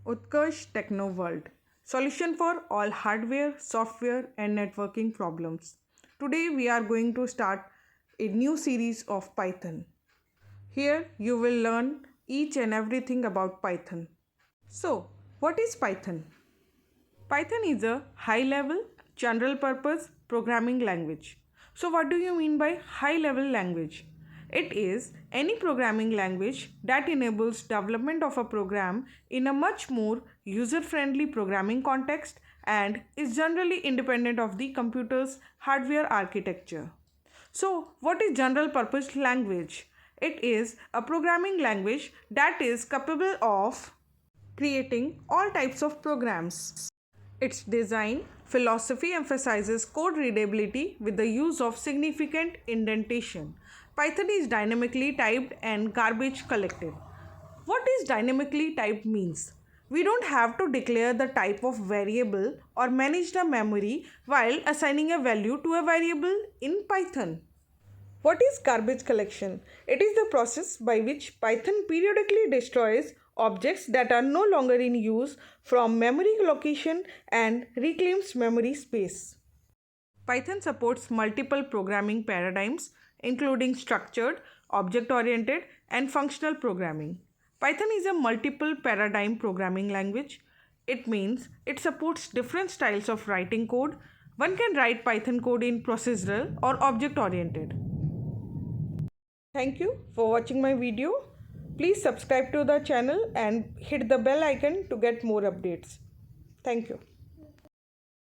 Utkarsh Techno World, solution for all hardware, software, and networking problems. Today we are going to start a new series of Python. Here you will learn each and everything about Python. So, what is Python? Python is a high level, general purpose programming language. So, what do you mean by high level language? It is any programming language that enables development of a program in a much more user friendly programming context and is generally independent of the computer's hardware architecture. So, what is general purpose language? It is a programming language that is capable of creating all types of programs. Its design philosophy emphasizes code readability with the use of significant indentation. Python is dynamically typed and garbage collected. What is dynamically typed means? We don't have to declare the type of variable or manage the memory while assigning a value to a variable in Python. What is garbage collection? It is the process by which Python periodically destroys objects that are no longer in use from memory location and reclaims memory space. Python supports multiple programming paradigms including structured, object-oriented, and functional programming. Python is a multiple paradigm programming language. It means it supports different styles of writing code. One can write Python code in procedural or object-oriented. Thank you for watching my video. Please subscribe to the channel and hit the bell icon to get more updates. Thank you.